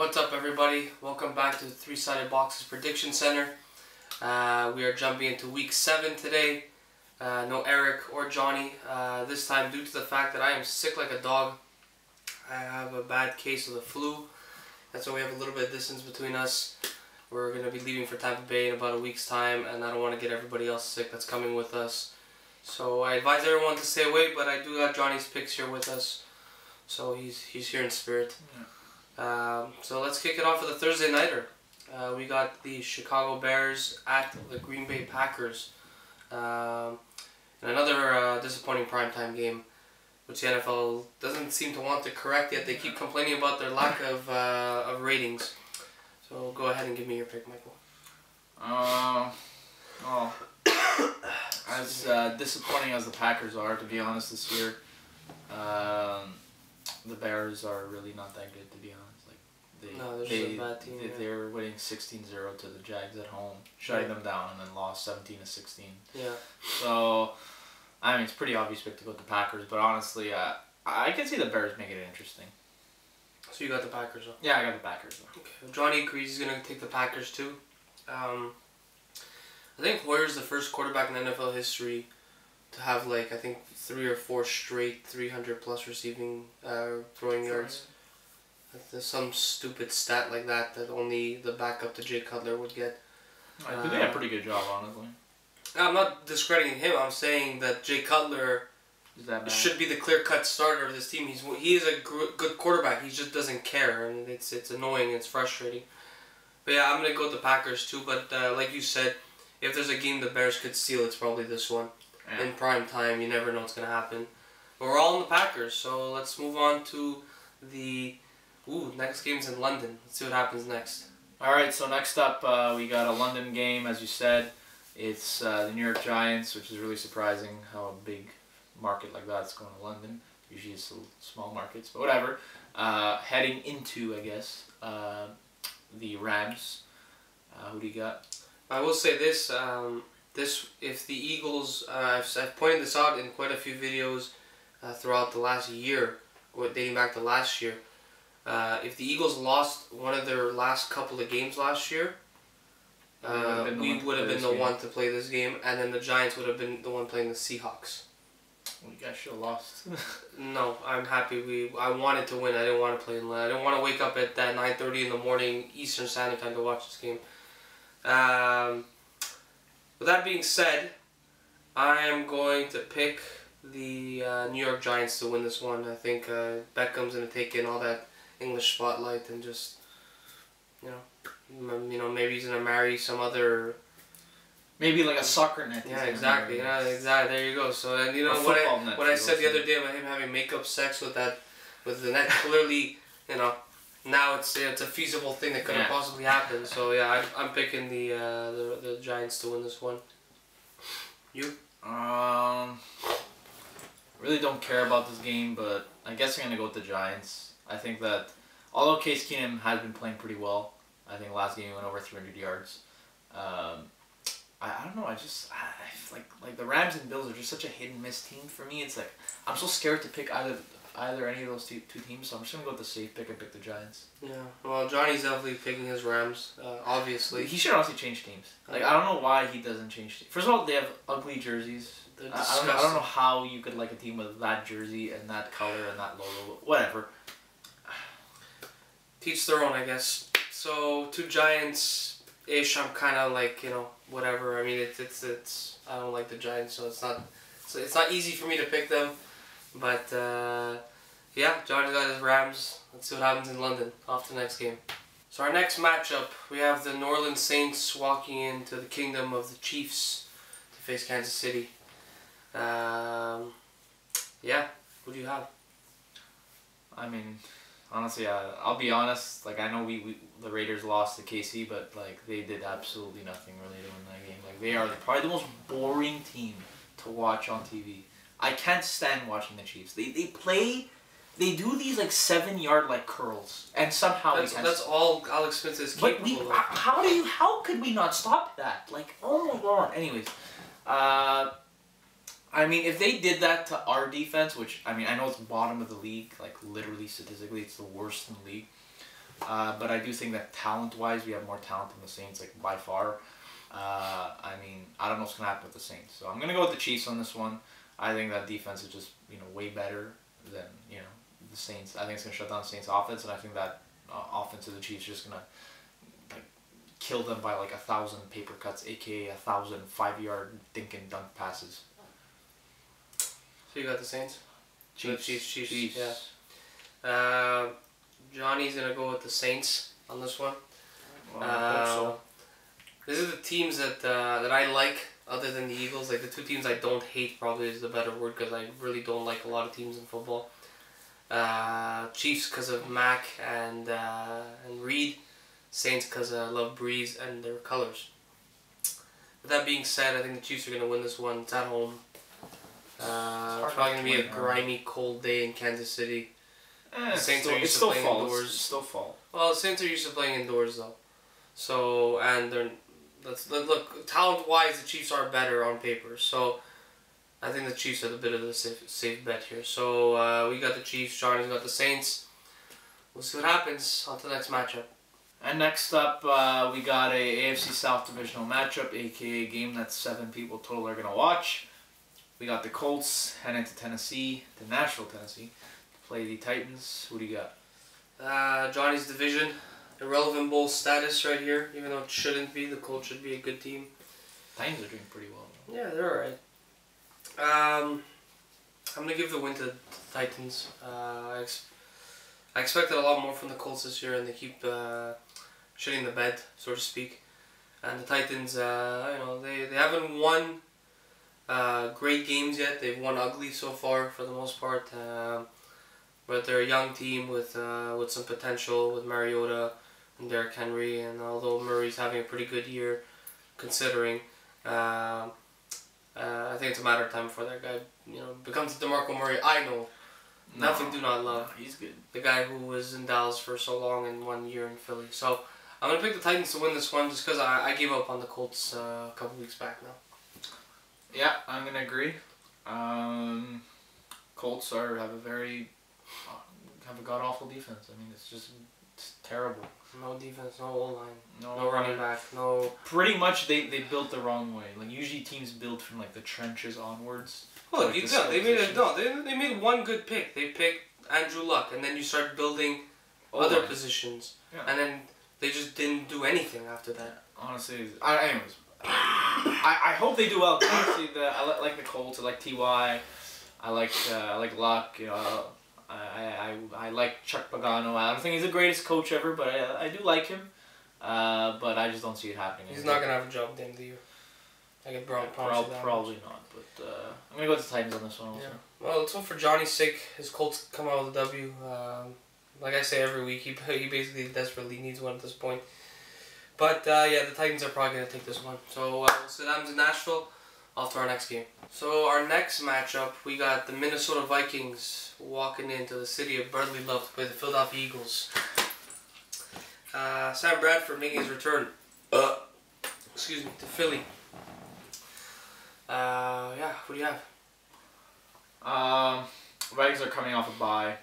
What's up, everybody? Welcome back to the Three-Sided Boxes Prediction Center. We are jumping into Week 7 today. No Eric or Johnny. This time, due to the fact that I am sick like a dog, I have a bad case of the flu. That's why we have a little bit of distance between us. We're going to be leaving for Tampa Bay in about a week's time, and I don't want to get everybody else sick that's coming with us. So I advise everyone to stay away, but I do got Johnny's picks here with us. So he's here in spirit. So let's kick it off with a Thursday nighter. We got the Chicago Bears at the Green Bay Packers. And another disappointing primetime game, which the NFL doesn't seem to want to correct yet. They keep complaining about their lack of ratings. So go ahead and give me your pick, Michael. As disappointing as the Packers are, to be honest, this year, the Bears are really not that good, to be honest. They're just a bad team. They're winning 16-0 to the Jags at home, shutting them down, and then lost 17-16. Yeah. So, I mean, it's pretty obvious pick to go with the Packers, but honestly, I can see the Bears making it interesting. So you got the Packers, though? Yeah, I got the Packers, though. Okay. Johnny agrees he's going to take the Packers, too. I think Hoyer's the first quarterback in NFL history to have, I think 3 or 4 straight 300-plus receiving, throwing yards. There's some stupid stat like that only the backup to Jay Cutler would get. I think they did a pretty good job, honestly. I'm not discrediting him. I'm saying that Jay Cutler should be the clear-cut starter of this team. He is a good quarterback. He just doesn't care, and it's annoying. It's frustrating. But yeah, I'm gonna go with the Packers too. But like you said, if there's a game the Bears could steal, it's probably this one. Yeah. In prime time, you never know what's gonna happen. But we're all in the Packers, so let's move on to the next game's in London. Let's see what happens next. Alright, so next up we got a London game, as you said. It's the New York Giants, which is really surprising how a big market like that's going to London. Usually it's small markets, but whatever. Heading into, I guess, the Rams. Who do you got? I will say this. If the Eagles, I've pointed this out in quite a few videos throughout the last year, dating back to last year. If the Eagles lost one of their last couple of games last year, we would have been the one to play this game, and then the Giants would have been the one playing the Seahawks. Well, you guys should have lost. No, I'm happy. I wanted to win. I didn't want to play in London. I didn't want to wake up at 9:30 in the morning Eastern Standard Time to watch this game. With that being said, I am going to pick the New York Giants to win this one. I think Beckham's going to take in all that English spotlight and just, maybe he's gonna marry some other. Maybe like a soccer net. Yeah, exactly. Yeah, exactly. There you go. So then what I said the other day about him having makeup sex with the net, clearly, now it's a feasible thing that couldn't possibly happen. So yeah, I'm picking the Giants to win this one. You? Really don't care about this game, but I guess I'm gonna go with the Giants. I think that although Case Keenum has been playing pretty well, I think last game he went over 300 yards. I don't know. I like the Rams and Bills are just such a hit and miss team for me. It's like I'm so scared to pick either any of those two teams. So I'm just gonna go with the safe pick and pick the Giants. Yeah. Well, Johnny's definitely picking his Rams. Obviously. He should honestly change teams. I don't know why he doesn't change teams. First of all, they have ugly jerseys. I don't know how you could like a team with that jersey and that color and that logo. Whatever. Teach their own, I guess. So 2 Giants-ish. I'm kind of like whatever. I mean it's I don't like the Giants, so it's not easy for me to pick them. But yeah, Johnny got his Rams. Let's see what happens in London. Off to the next game. So our next matchup, we have the New Orleans Saints walking into the kingdom of the Chiefs to face Kansas City. Yeah, who do you have? I mean, honestly, I'll be honest. I know the Raiders lost to KC, but they did absolutely nothing really to win that game. They are probably the most boring team to watch on TV. I can't stand watching the Chiefs. They do these 7-yard curls, and somehow that's all Alex Smith is capable of. How could we not stop that? Oh my god. Anyways, I mean, if they did that to our defense, which, I mean, I know it's bottom of the league, literally statistically, it's the worst in the league. But I do think that talent-wise, we have more talent than the Saints, like by far. I mean, I don't know what's gonna happen with the Saints, so I'm gonna go with the Chiefs on this one. I think that defense is just way better than the Saints. I think it's gonna shut down the Saints' offense, and I think that offense of the Chiefs is just gonna kill them by like 1,000 paper cuts, aka 1,000 5-yard dink and dunk passes. So you got the Saints? Chiefs. Yeah. Johnny's gonna go with the Saints on this one. Well, I hope so. These are the teams that I like, other than the Eagles. Like the two teams I don't hate probably is the better word, because I really don't like a lot of teams in football. Chiefs because of Mac and Reed. Saints because I love Breeze and their colors. With that being said, I think the Chiefs are going to win this one. It's at home. It's probably going to be a grimy, cold day in Kansas City. The Saints are used to playing indoors. It's still fall. Well, the Saints are used to playing indoors though. So, and look, talent-wise, the Chiefs are better on paper. So, I think the Chiefs are a bit of the safe bet here. So, we got the Chiefs. Johnny's got the Saints. We'll see what happens. On to the next matchup. And next up, we got a AFC South divisional matchup, aka a game that 7 people total are going to watch. We got the Colts heading to Tennessee, to Nashville, Tennessee, to play the Titans. Who do you got? Johnny's division, irrelevant bowl status right here, even though it shouldn't be. The Colts should be a good team. Titans are doing pretty well, though. Yeah, they're alright. I'm going to give the win to the Titans. I expected a lot more from the Colts this year, and they keep shitting the bed, so to speak. And the Titans, they haven't won great games yet. They've won ugly so far, for the most part. But they're a young team with some potential, with Mariota and Derrick Henry. And although Murray's having a pretty good year, considering, I think it's a matter of time before that guy, becomes DeMarco Murray. I know. Nothing do not love. He's good. The guy who was in Dallas for so long and 1 year in Philly. So I'm going to pick the Titans to win this one just because I gave up on the Colts a couple weeks back now. Yeah, I'm going to agree. Colts have a god-awful defense. I mean, it's terrible. No defense, no O-line, no running back, no... Pretty much they built the wrong way. Like, usually teams build from like the trenches onwards. Well, they made one good pick. They picked Andrew Luck, and then you start building other positions, and then they just didn't do anything after that. Honestly, anyways, I hope they do well. Honestly, I like the Colts. I like Ty. I like Luck. I like Chuck Pagano. I don't think he's the greatest coach ever, but I do like him. But I just don't see it happening. He's not gonna have a job at the end of the year. I can probably not, but I'm gonna go with the Titans on this one also. Yeah. Well, let's hope for Johnny's sake his Colts come out with a W. Like I say every week, he basically desperately needs one at this point. But the Titans are probably gonna take this one. So we'll sit down to Nashville. Off to our next game. So our next matchup, we got the Minnesota Vikings walking into the city of brotherly love to play the Philadelphia Eagles. Sam Bradford making his return. To Philly. What do you have? Vikings are coming off a bye.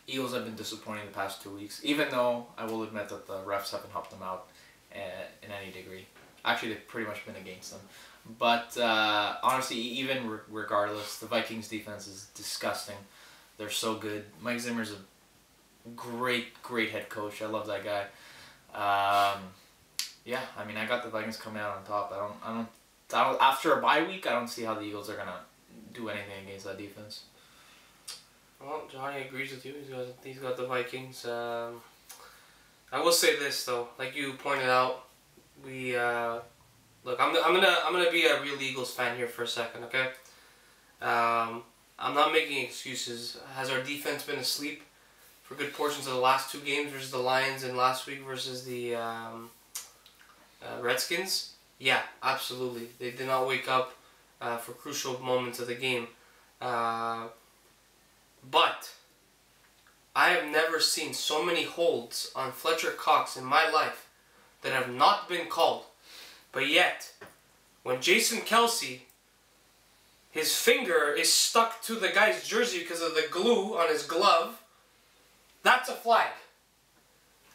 Eagles have been disappointing the past 2 weeks, even though I will admit that the refs haven't helped them out in any degree. Actually, they've pretty much been against them. But honestly, even regardless, the Vikings defense is disgusting. They're so good. Mike Zimmer's a great head coach. I love that guy. I mean, I got the Vikings coming out on top. I don't. After a bye week, I don't see how the Eagles are gonna do anything against that defense. Well, Johnny agrees with you. He's got the Vikings. I will say this though, like you pointed out, we look. I'm gonna be a real Eagles fan here for a second, okay? I'm not making excuses. Has our defense been asleep for good portions of the last 2 games versus the Lions and last week versus the Redskins? Yeah, absolutely. They did not wake up for crucial moments of the game. But I have never seen so many holds on Fletcher Cox in my life that have not been called. But yet, when Jason Kelsey, his finger is stuck to the guy's jersey because of the glue on his glove, that's a flag.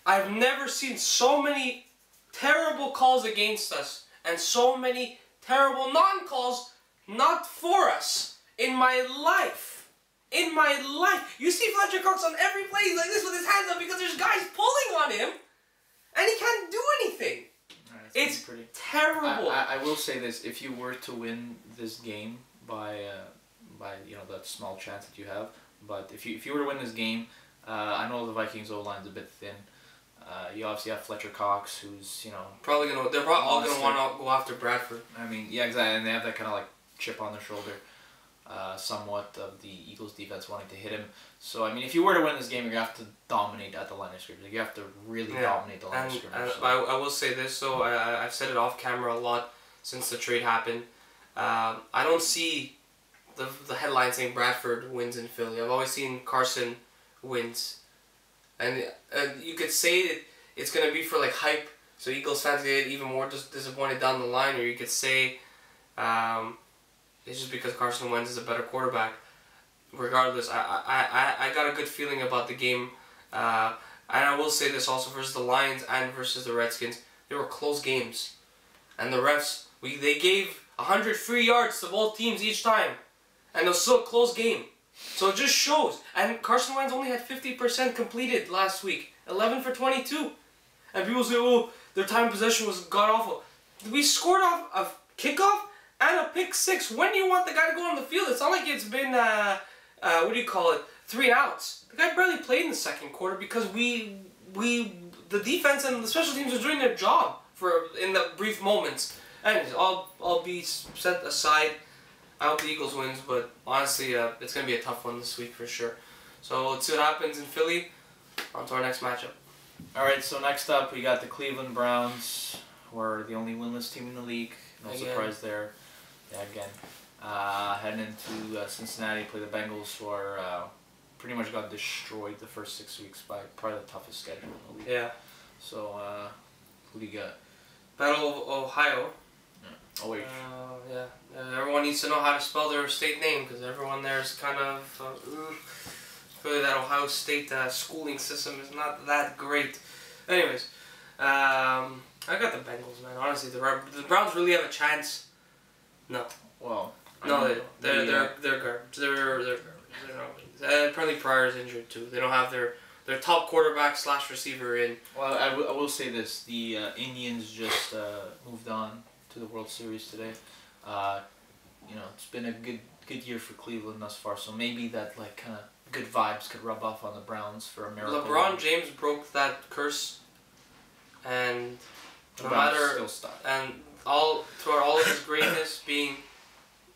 I've never seen so many terrible calls against us and so many terrible non-calls not for us in my life. In my life. You see Fletcher Cox on every play, he's like this with his hands up because there's guys pulling on him and he can't do anything. It's pretty terrible. I will say this: if you were to win this game by you know that small chance that you have, but if you were to win this game, I know the Vikings O-line's a bit thin. You obviously have Fletcher Cox, who's they're probably all gonna want to go after Bradford. I mean, yeah, exactly, and they have that kind of like chip on their shoulder, somewhat of the Eagles defense wanting to hit him. So I mean, if you were to win this game, you're gonna have to dominate at the line of scrimmage. Like, you have to really dominate the line of scrimmage. I will say this, so I've said it off camera a lot since the trade happened. I don't see the headline saying Bradford wins in Philly. I've always seen Carson wins. And you could say it's going to be for like hype, so Eagles fans get even more disappointed down the line, or you could say it's just because Carson Wentz is a better quarterback. Regardless, I got a good feeling about the game. And I will say this also, versus the Lions and versus the Redskins, they were close games. And the refs, they gave 100 free yards to both teams each time. And it was still a close game. So it just shows. And Carson Wentz only had 50% completed last week. 11 for 22. And people say, oh, their time of possession was god-awful. We scored off a kickoff and a pick six. When do you want the guy to go on the field? It's not like it's been, 3 outs. The guy barely played in the second quarter because the defense and the special teams are doing their job in the brief moments. Anyways, I'll be set aside. I hope the Eagles wins, but honestly, it's going to be a tough one this week for sure. So let's see what happens in Philly. On to our next matchup. Alright, so next up we got the Cleveland Browns, who are the only winless team in the league. No surprise there. Yeah, again. Heading into Cincinnati, play the Bengals, who are pretty much got destroyed the first 6 weeks by probably the toughest schedule in the league. Yeah. So, who do you got? Battle of Ohio. Oh wait. Yeah. Everyone needs to know how to spell their state name because everyone there is kind of. Really, that Ohio State schooling system is not that great. Anyways, I got the Bengals, man. Honestly, the Browns really have a chance. No. Well. No, they're garbage. They're garbage. They're not. Apparently, Pryor's injured too. They don't have their top quarterback / receiver in. Well, I will say this: the Indians just moved on to the World Series today. It's been a good year for Cleveland thus far, so maybe that like kind of good vibes could rub off on the Browns for a miracle. LeBron James broke that curse, and throughout all of his greatness, being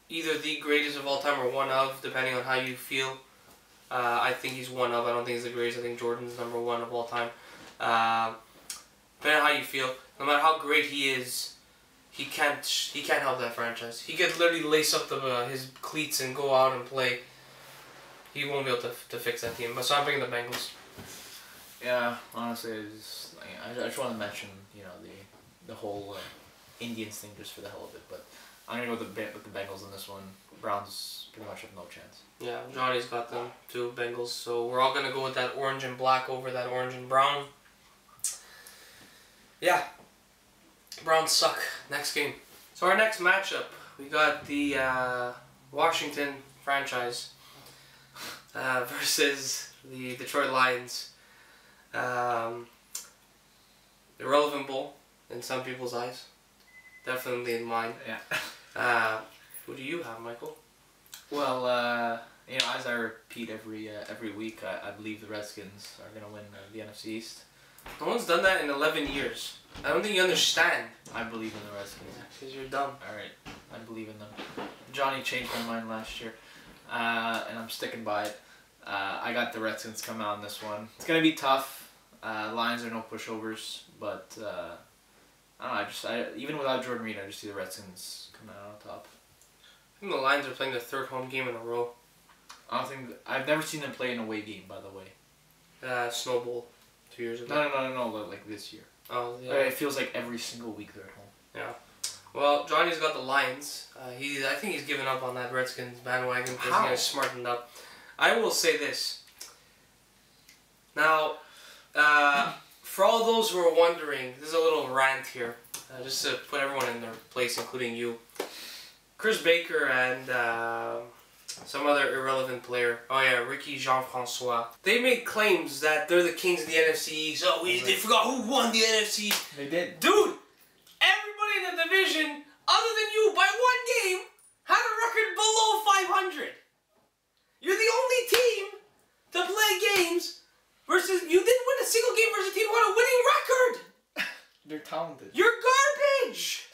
either the greatest of all time or one of, depending on how you feel. I think he's one of. I don't think he's the greatest. I think Jordan's #1 of all time. Depending on how you feel, no matter how great he is, he can't help that franchise. He could literally lace up his cleats and go out and play. He won't be able to fix that team. But so I'm picking the Bengals. Yeah, honestly, I just want to mention the whole Indians thing just for the hell of it. But I'm gonna go with the Bengals in this one. Browns pretty much have no chance. Yeah, Johnny's got them too, Bengals. So we're all gonna go with that orange and black over that orange and brown. Yeah. Browns suck. Next game. So our next matchup, we got the Washington franchise versus the Detroit Lions. Irrelevant bowl in some people's eyes. Definitely in mine. Yeah. Who do you have, Michael? Well, as I repeat every week, I believe the Redskins are gonna win the NFC East. No one's done that in 11 years. I don't think you understand. I believe in the Redskins. Because you're dumb. Alright, I believe in them. Johnny changed my mind last year, and I'm sticking by it. I got the Redskins coming out in this one. It's going to be tough. Lions are no pushovers, but I don't know, even without Jordan Reed, I just see the Redskins coming out on top. I think the Lions are playing their 3rd home game in a row. I've never seen them play an away game, by the way. Snow Bowl 2 years ago. No, like this year. Oh, yeah. It feels like every single week they're at home. Yeah. Well, Johnny's got the Lions. I think he's given up on that Redskins bandwagon because he's smartened up. I will say this. Now, for all those who are wondering, there's a little rant here, just to put everyone in their place, including you. Chris Baker and some other irrelevant player, oh yeah, Ricky Jean-Francois, they made claims that they're the kings of the NFC East. Oh, they forgot who won the NFC. They did. Dude, everybody in the division, other than you, by one game, had a record below 500. You're the only team to play games versus, you didn't win a single game versus a team who had a winning record. They're talented. You're garbage.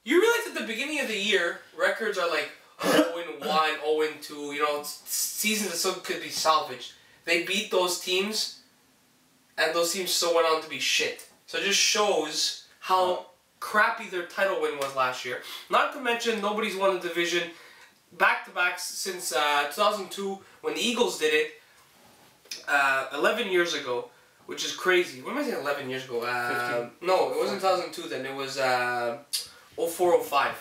You realize at the beginning of the year, records are like 0-1, 0-2, you know, seasons that still could be salvaged. They beat those teams, and those teams still went on to be shit. So it just shows how crappy their title win was last year. Not to mention, nobody's won the division back-to-back since 2002, when the Eagles did it, 11 years ago, which is crazy. What am I saying 11 years ago? No, it wasn't 2002 then, it was 04-05.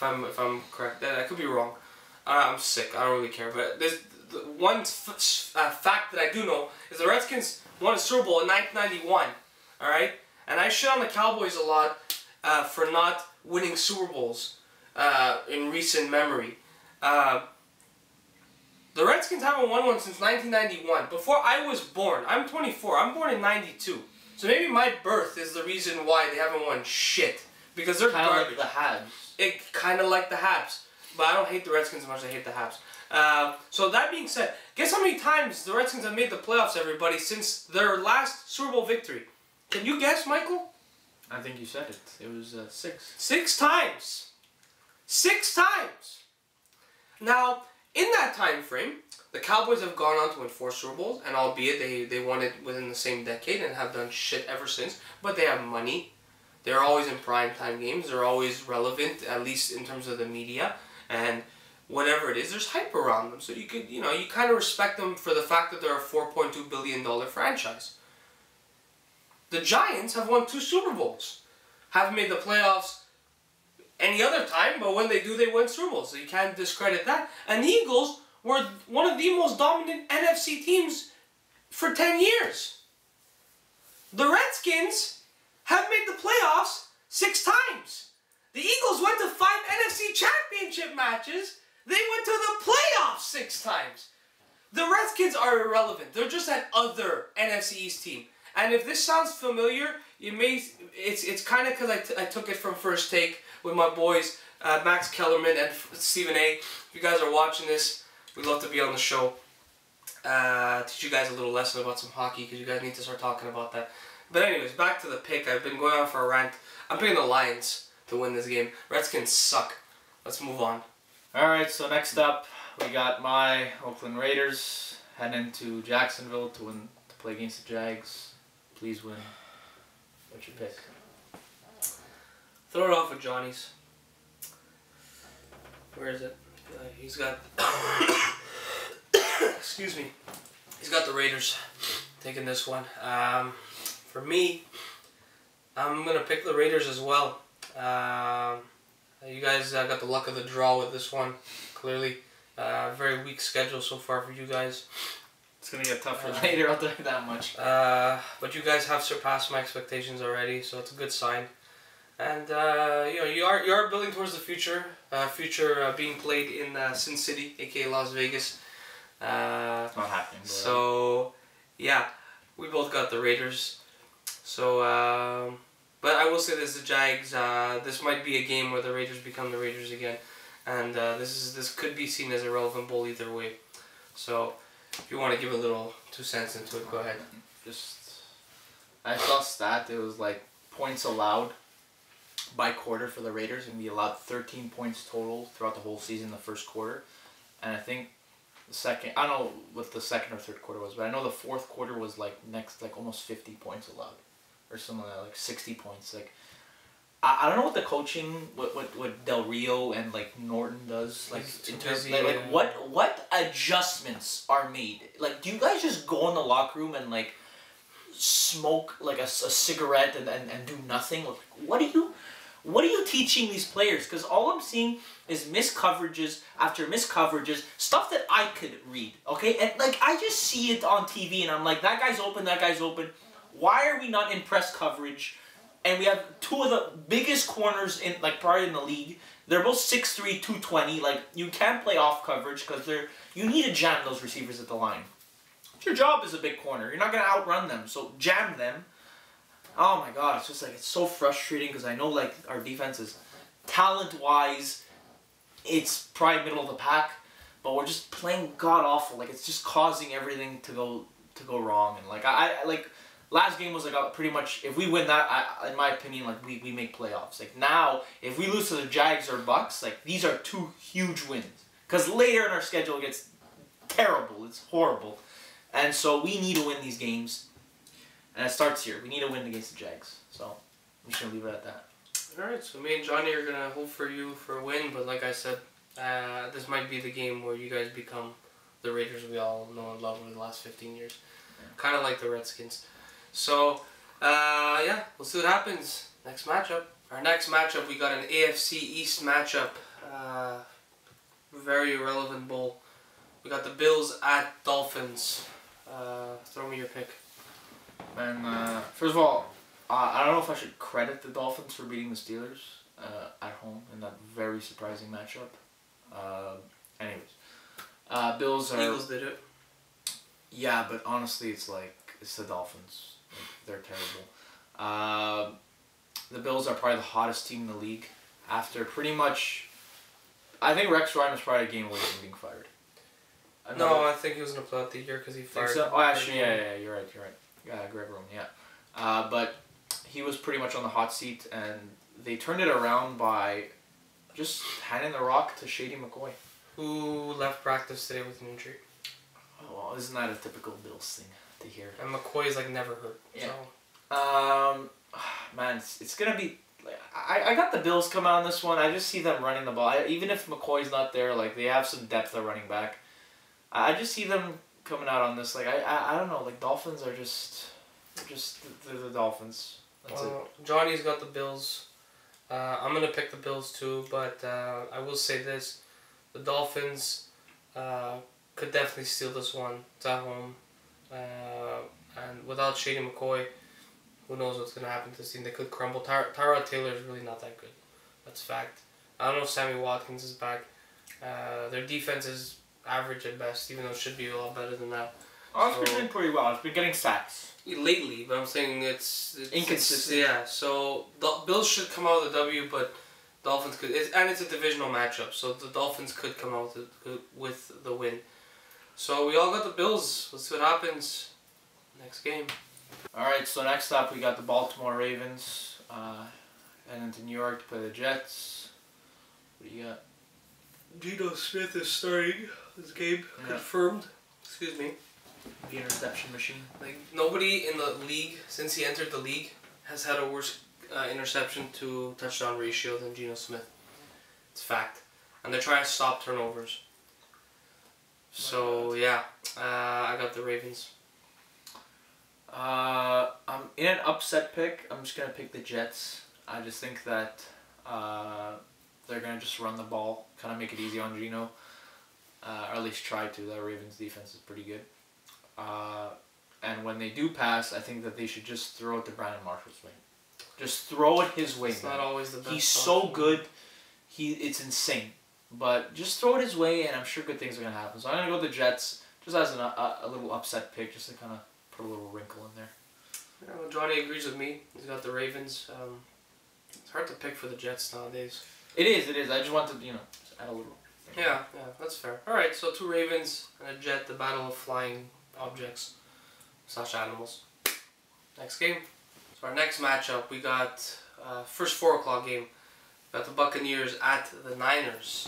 If I'm correct, I could be wrong. I'm sick. I don't really care. But there's one fact that I do know is the Redskins won a Super Bowl in 1991. All right, and I shit on the Cowboys a lot for not winning Super Bowls in recent memory. The Redskins haven't won one since 1991. Before I was born. I'm 24. I'm born in 92. So maybe my birth is the reason why they haven't won shit. Because they're kind garbage. of like the Habs. It kind of like the Habs. But I don't hate the Redskins as much as I hate the Habs. So that being said, guess how many times the Redskins have made the playoffs, everybody, since their last Super Bowl victory? Can you guess, Michael? I think you said it. It was 6. 6 times. 6 times. Now, in that time frame, the Cowboys have gone on to win 4 Super Bowls, and albeit they won it within the same decade and have done shit ever since, but they have money. They're always in primetime games. They're always relevant, at least in terms of the media, and whatever it is, there's hype around them. So you could, you kind of respect them for the fact that they're a $4.2 billion franchise. The Giants have won 2 Super Bowls. Haven't made the playoffs any other time, but when they do, they win Super Bowls. So you can't discredit that. And the Eagles were one of the most dominant NFC teams for 10 years. The Redskins have made the playoffs 6 times. The Eagles went to 5 NFC championship matches. They went to the playoffs 6 times. The Redskins are irrelevant. They're just that other NFC East team. And if this sounds familiar, it's kind of because I took it from First Take with my boys Max Kellerman and Stephen A. If you guys are watching this, we'd love to be on the show. Teach you guys a little lesson about some hockey, because you guys need to start talking about that. But anyways, back to the pick. I've been going on for a rant. I'm picking the Lions to win this game. Redskins suck. Let's move on. Alright, so next up, we got my Oakland Raiders heading into Jacksonville to play against the Jags. Please win. What's your pick? Throw it off with Johnny's. Where is it? He's got... Excuse me. He's got the Raiders taking this one. For me, I'm going to pick the Raiders as well. You guys got the luck of the draw with this one, clearly. Very weak schedule so far for you guys. It's going to get tougher later, I'll tell you that much. But you guys have surpassed my expectations already, so it's a good sign. And you are building towards the future. Being played in Sin City, aka Las Vegas. It's not happening. So yeah, we both got the Raiders. So, but I will say this: the Jags. This might be a game where the Raiders become the Raiders again, and this could be seen as a relevant bowl either way. So, if you want to give a little 2 cents into it, go ahead. I saw a stat. It was like points allowed by quarter for the Raiders, and we allowed 13 points total throughout the whole season, the first quarter, and I think the second. I don't know what the second or third quarter was, but I know the fourth quarter was like almost 50 points allowed, or something like 60 points. Like I don't know what the coaching, what Del Rio and like Norton does, like in terms of, like what adjustments are made. Like, do you guys just go in the locker room and like smoke like a cigarette and do nothing? Like, what are you teaching these players? Because all I'm seeing is missed coverages after missed coverages, stuff that I could read, okay? And like I just see it on TV and I'm like, that guy's open. Why are we not in press coverage? And we have two of the biggest corners in probably in the league. They're both 6'3", 220. Like, you can't play off coverage because you need to jam those receivers at the line. It's your job as a big corner. You're not gonna outrun them, so jam them. Oh my God, it's just like it's so frustrating because I know like our defense is talent-wise, it's probably middle of the pack, but we're just playing god awful. Like, it's just causing everything to go wrong. And like I like last game was like pretty much if we win that, in my opinion, like we make playoffs. Like now, if we lose to the Jags or Bucks, like these are two huge wins. Because later in our schedule it gets terrible. It's horrible, and so we need to win these games. And it starts here. We need to win against the Jags. So we should leave it at that. Alright, so me and Johnny are going to hope for you for a win, but like I said, this might be the game where you guys become the Raiders we all know and love over the last 15 years. Yeah. Kind of like the Redskins. So, yeah, we'll see what happens. Next matchup. Our next matchup, we got an AFC East matchup. Very irrelevant bowl. We got the Bills at Dolphins. Throw me your pick. And first of all, I don't know if I should credit the Dolphins for beating the Steelers at home in that very surprising matchup. Anyways, Bills are... Eagles did it. Yeah, but honestly, it's the Dolphins. Like, they're terrible. The Bills are probably the hottest team in the league. After pretty much... I think Rex Ryan was probably a game away from being fired. No, I think he was going to play out the year because he fired. So? Oh, actually, yeah, you're right. Yeah, Greg Roman, yeah. But he was pretty much on the hot seat, and they turned it around by just handing the rock to Shady McCoy. Who left practice today with an injury. Oh, well, isn't that a typical Bills thing to hear? And McCoy is never hurt. Yeah. So. Man, it's going to be... I got the Bills come out on this one. I just see them running the ball. Even if McCoy's not there, they have some depth at running back. I just see them coming out on this. I don't know. Dolphins are just the Dolphins. That's it. Johnny's got the Bills. I'm going to pick the Bills too, but I will say this. The Dolphins could definitely steal this one. It's at home. And without Shady McCoy, who knows what's going to happen to this team. They could crumble. Tyrod Taylor is really not that good. That's fact. I don't know if Sammy Watkins is back. Their defense is average at best, even though it should be a lot better than that. Oh, it's been doing pretty well. It's been getting sacks. Lately, but I'm saying it's inconsistent. Yeah, so the Bills should come out with a W, but Dolphins could, and it's a divisional matchup, so the Dolphins could come out with the win. So we all got the Bills. Let's see what happens next game. Alright, so next up we got the Baltimore Ravens and into New York to play the Jets. What do you got? Geno Smith is starting this game. Yeah. Confirmed. Excuse me. The interception machine. Nobody in the league, since he entered the league, has had a worse interception to touchdown ratio than Geno Smith. It's fact. And they're trying to stop turnovers. So, yeah. I got the Ravens. I'm in an upset pick. I'm just going to pick the Jets. I just think that they're going to just run the ball, kind of make it easy on Geno. Or at least try to. That Ravens defense is pretty good. And when they do pass, I think that they should just throw it to Brandon Marshall's way. Just throw it his way. It's not always the best. He's so good. It's insane. But just throw it his way, and I'm sure good things are going to happen. So I'm going to go with the Jets, just as a little upset pick, just to kind of put a little wrinkle in there. Yeah, well, Johnny agrees with me. He's got the Ravens. It's hard to pick for the Jets nowadays. It is. I just wanted to, just add a little. Yeah, that's fair. All right, so 2 Ravens and a Jet, the battle of flying objects / animals. Next game. So our next matchup, we got first 4 o'clock game. We got the Buccaneers at the Niners.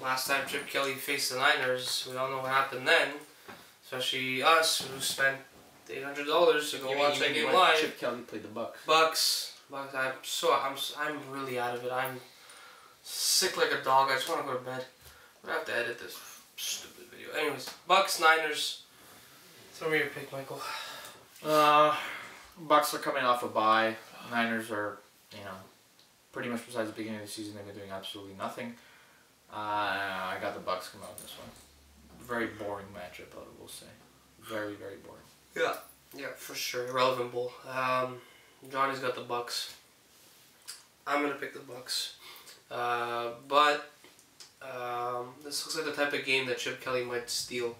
Last time Chip Kelly faced the Niners, we all know what happened then. Especially us, who spent $800 to go watch that game live. Chip Kelly played the Bucks. Bucks. I'm really out of it. I'm sick like a dog. I just want to go to bed. I'm gonna have to edit this stupid video. Anyways, Bucks, Niners. Throw me your pick, Michael. Bucks are coming off a bye. Niners are, pretty much besides the beginning of the season, they've been doing absolutely nothing. I got the Bucks coming out in this one. Very boring matchup, I will say. Very, very boring. Yeah. Yeah, for sure. Irrelevant bowl. Johnny's got the Bucks. I'm gonna pick the Bucks. But this looks like the type of game that Chip Kelly might steal.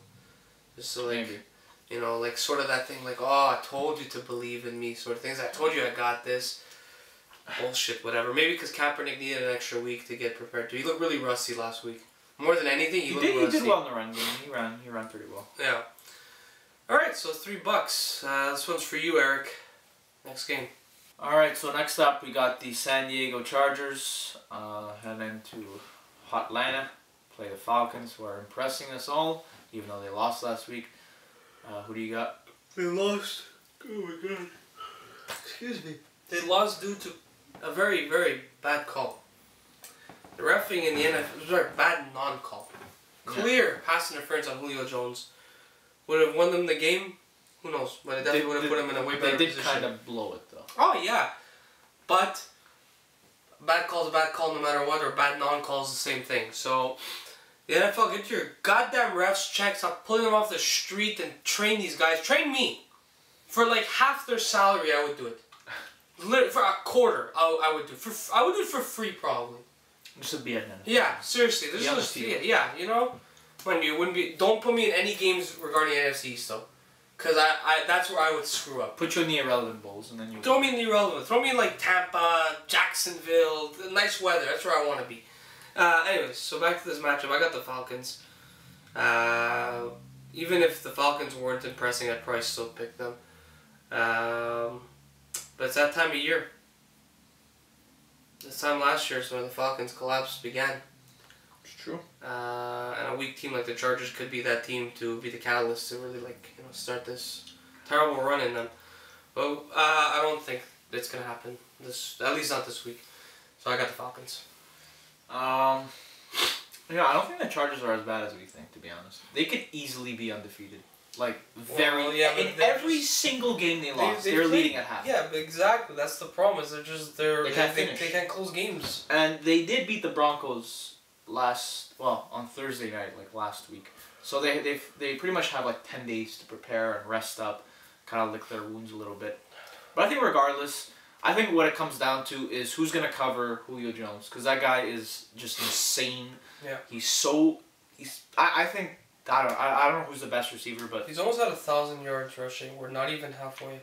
Just so like, Maybe. you know, like sort of that thing like, oh, I told you to believe in me, sort of things. I told you I got this. Bullshit, whatever. Maybe because Kaepernick needed an extra week to get prepared too. He looked really rusty last week. More than anything, he looked rusty. He did well in the run game. He ran pretty well. Yeah. Alright, so $3. This one's for you, Eric. Next game. Alright, so next up we got the San Diego Chargers heading to Atlanta. Play the Falcons, who are impressing us all, even though they lost last week. Who do you got? They lost. Oh my god. Excuse me. They lost due to a very, very bad call. The reffing in the NFL was a very bad non-call. Clear pass interference on Julio Jones. Would have won them the game? Who knows? But it definitely would have put them in a way better position. They did kind of blow it though. Oh yeah. But bad call's a bad call no matter what, or bad non-call's the same thing. So the NFL, get your goddamn refs checked. Stop pulling them off the street and train these guys. Train me. For like half their salary, I would do it. Literally, for a quarter, I would do it. I would do it for free, probably. Just to be at NFL. Yeah, seriously. This is yeah, you know? When you wouldn't be, don't put me in any games regarding NFC East though. Because that's where I would screw up. Put you in the irrelevant bowls and then you... Throw me in the irrelevant. Throw me in like Tampa, Jacksonville, nice weather. That's where I want to be. Anyways, so back to this matchup. I got the Falcons. Even if the Falcons weren't impressing, I'd probably still pick them. But it's that time of year. This time last year is when the Falcons' collapse began. It's true. And a weak team like the Chargers could be that team to be the catalyst to really start this terrible run in them. But I don't think it's gonna happen. At least not this week. So I got the Falcons. Yeah, I don't think the Chargers are as bad as we think, to be honest. They could easily be undefeated. Like, in every single game they lost, they're leading at half. Yeah, but exactly. That's the problem. Is they can't close games. And they did beat the Broncos on Thursday night, like last week. So they pretty much have like 10 days to prepare and rest up, kind of lick their wounds a little bit. But I think regardless, I think what it comes down to is who's gonna cover Julio Jones, because that guy is just insane. Yeah. I don't know who's the best receiver, but he's almost at 1,000 yards rushing. We're not even halfway.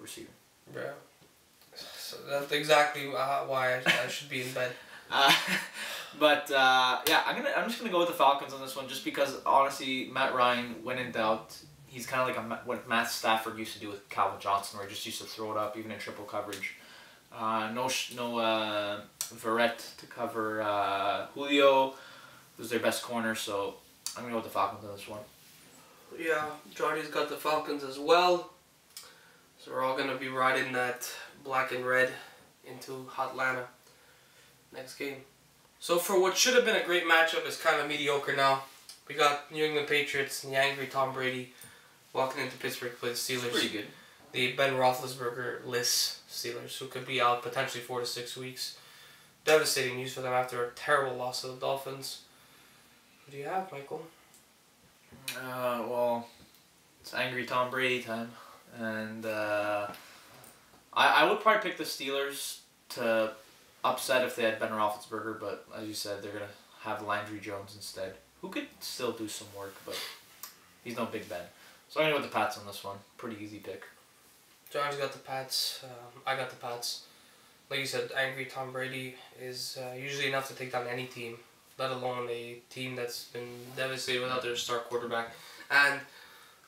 Receiver. Yeah. So that's exactly why I should be in bed. Yeah, I'm just gonna go with the Falcons on this one, just because honestly, Matt Ryan, when in doubt, he's kind of like what Matt Stafford used to do with Calvin Johnson, where he just used to throw it up even in triple coverage. No Verrett to cover Julio, who's their best corner, so I'm gonna go with the Falcons on this one. Yeah, Johnny's got the Falcons as well. So we're all gonna be riding that black and red into Atlanta next game. So for what should have been a great matchup is kind of mediocre now. We got New England Patriots and the angry Tom Brady walking into Pittsburgh to play the Steelers. Pretty good. The Ben Roethlisberger-less Steelers, who could be out potentially 4 to 6 weeks. Devastating news for them after a terrible loss to the Dolphins. Who do you have, Michael? Well, it's angry Tom Brady time, and I would probably pick the Steelers to upset if they had Ben Roethlisberger, but as you said, they're gonna have Landry Jones instead, who could still do some work, but he's no Big Ben. So I'm gonna go with the Pats on this one. Pretty easy pick. John's got the Pats. I got the Pats. Like you said, angry Tom Brady is usually enough to take down any team, let alone a team that's been devastated without their star quarterback. And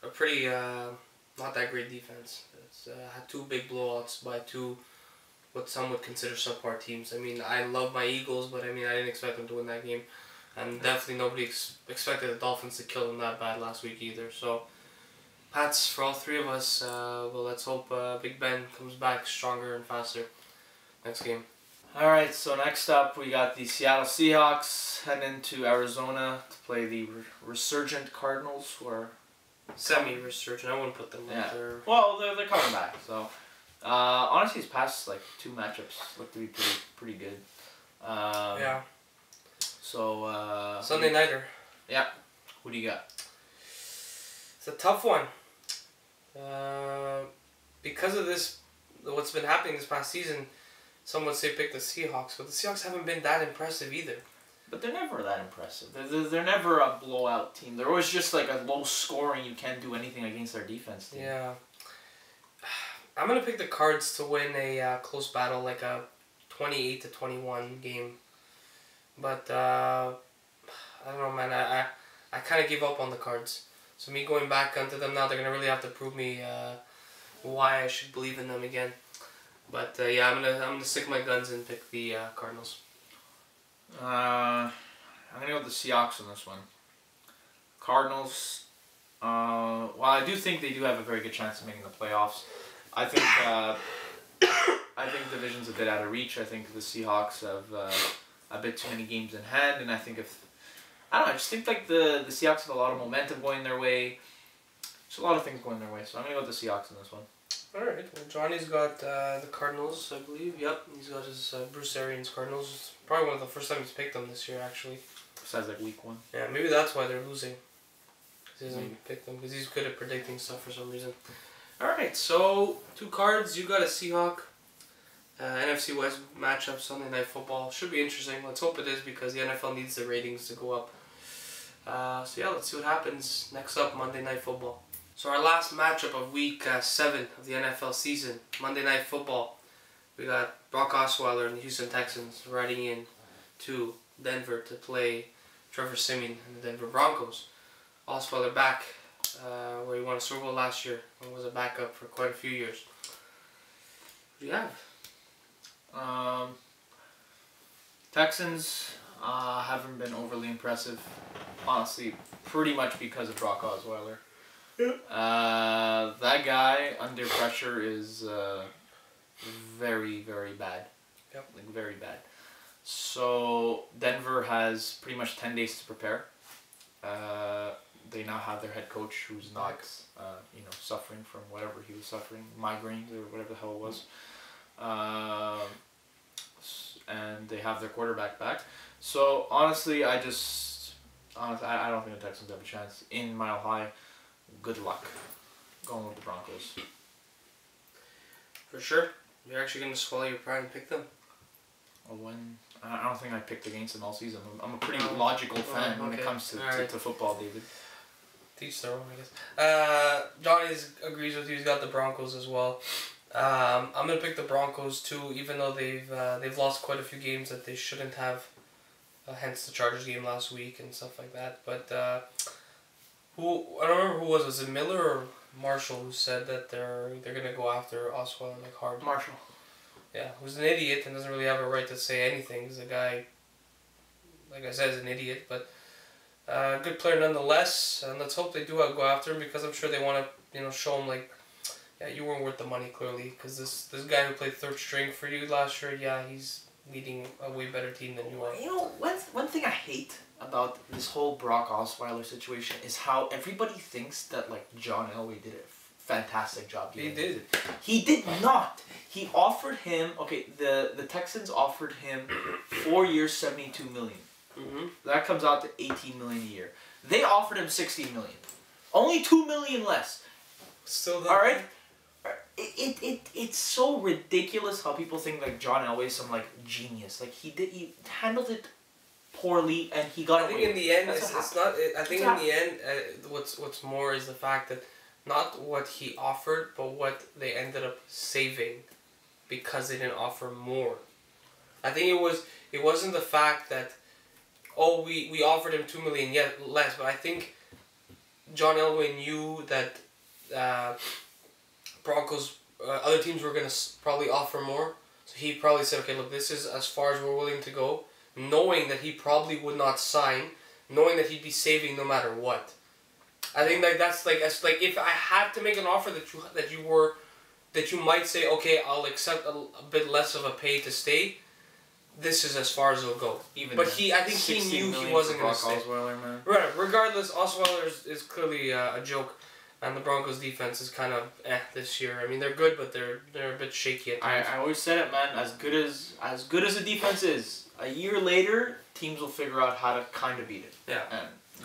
a pretty, not that great defense. It's had 2 big blowouts by 2, what some would consider subpar teams. I mean, I love my Eagles, but I didn't expect them to win that game. And definitely nobody expected the Dolphins to kill them that bad last week either. So, Pats for all 3 of us. Well, let's hope Big Ben comes back stronger and faster next game. Alright, so next up we got the Seattle Seahawks heading into Arizona to play the resurgent Cardinals, who are semi-resurgent. I wouldn't put them up there. Well, they're coming back. So honestly, his past 2 matchups look to be pretty good. Yeah. So Sunday nighter. Yeah. Who do you got? It's a tough one. Because of this, what's been happening this past season, some would say pick the Seahawks, but the Seahawks haven't been that impressive either. But they're never that impressive. They're never a blowout team. They're always just like a low scoring, you can't do anything against their defense team. Yeah. I'm going to pick the Cards to win a close battle, like a 28-21 game. But, I don't know, man. I kind of gave up on the Cards. So me going back onto them now, they're going to really have to prove me why I should believe in them again. But, yeah, I'm gonna stick my guns and pick the Cardinals. I'm going to go with the Seahawks on this one. Cardinals, well, I do think they do have a very good chance of making the playoffs. I think division's a bit out of reach. I think the Seahawks have a bit too many games in hand, and I think I just think like the Seahawks have a lot of momentum going their way. There's a lot of things going their way, so I'm going to go with the Seahawks in this one. Alright, well Johnny's got the Cardinals, I believe. Yep, he's got his Bruce Arians Cardinals. It's probably one of the first time he's picked them this year, actually. Besides like week 1. Yeah, maybe that's why they're losing. Because he hasn't picked them, because he's good at predicting stuff for some reason. Alright, so 2 cards. You got a Seahawk. NFC West matchup, Sunday Night Football. Should be interesting. Let's hope it is, because the NFL needs the ratings to go up. So yeah, let's see what happens next up, Monday Night Football. So our last matchup of week 7 of the NFL season, Monday Night Football. We got Brock Osweiler and the Houston Texans riding in to Denver to play Trevor Siemian and the Denver Broncos. Osweiler back, where he won a Super Bowl last year and was a backup for quite a few years. What do you have? Texans haven't been overly impressive, honestly, pretty much because of Brock Osweiler. That guy under pressure is very, very bad. Yep. Like very bad. So Denver has pretty much 10 days to prepare. They now have their head coach who's not, suffering from whatever he was suffering, migraines or whatever the hell it was. And they have their quarterback back. So honestly, I don't think the Texans have a chance in Mile High. Good luck. Going with the Broncos. For sure. You're actually going to swallow your pride and pick them? I don't think I picked against them all season. I'm a pretty logical fan when it comes to football, David. Teach their own, I guess. Johnny agrees with you. He's got the Broncos as well. I'm going to pick the Broncos too, even though they've lost quite a few games that they shouldn't have. Hence the Chargers game last week and stuff like that. But I don't remember who was it Miller or Marshall who said that they're gonna go after Osweiler like hard? Marshall. Yeah, who's an idiot and doesn't really have a right to say anything. He's a guy, like I said, is an idiot, but good player nonetheless. And let's hope they do go after him, because I'm sure they want to show him like, yeah, you weren't worth the money clearly, because this guy who played third string for you last year, yeah, he's leading a way better team than you are. One thing I hate about this whole Brock Osweiler situation is how everybody thinks that like John Elway did a fantastic job. He did. He did not. He offered him, the Texans offered him 4 years, $72 million. Mm-hmm. That comes out to $18 million a year. They offered him $60 million. Only $2 million less. Still all right. It's so ridiculous how people think like John Elway is some like genius. Like he handled it poorly and he got away. I think in the end, it's not. I think in the end, what's more is the fact that not what he offered, but what they ended up saving, because they didn't offer more. I think it wasn't the fact that we offered him $2 million less, but I think John Elway knew that Broncos other teams were gonna probably offer more, so he probably said, okay, look, this is as far as we're willing to go, knowing that he probably would not sign, knowing that he'd be saving no matter what. I think that's like if I had to make an offer that you might say, okay, I'll accept a bit less of a pay to stay. This is as far as it'll go. I think he knew he wasn't going to stay. Osweiler, man. Right. Regardless, Osweiler is clearly a joke, and the Broncos defense is kind of this year. I mean, they're good, but they're a bit shaky at times. I always said it, man. As good as the defense is, a year later, teams will figure out how to kind of beat it. Yeah.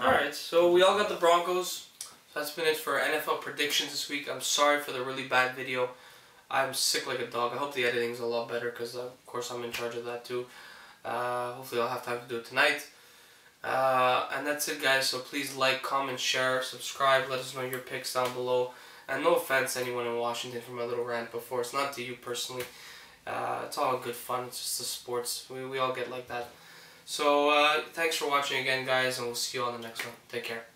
All right. So we all got the Broncos. That's been it for NFL predictions this week. I'm sorry for the really bad video. I'm sick like a dog. I hope the editing's a lot better because, of course, I'm in charge of that too. Hopefully I'll have time to do it tonight. And that's it, guys. So please like, comment, share, subscribe. Let us know your picks down below. And no offense to anyone in Washington for my little rant before. It's not to you personally. It's all good fun. It's just the sports. We all get like that. So thanks for watching again, guys, and we'll see you on the next one. Take care.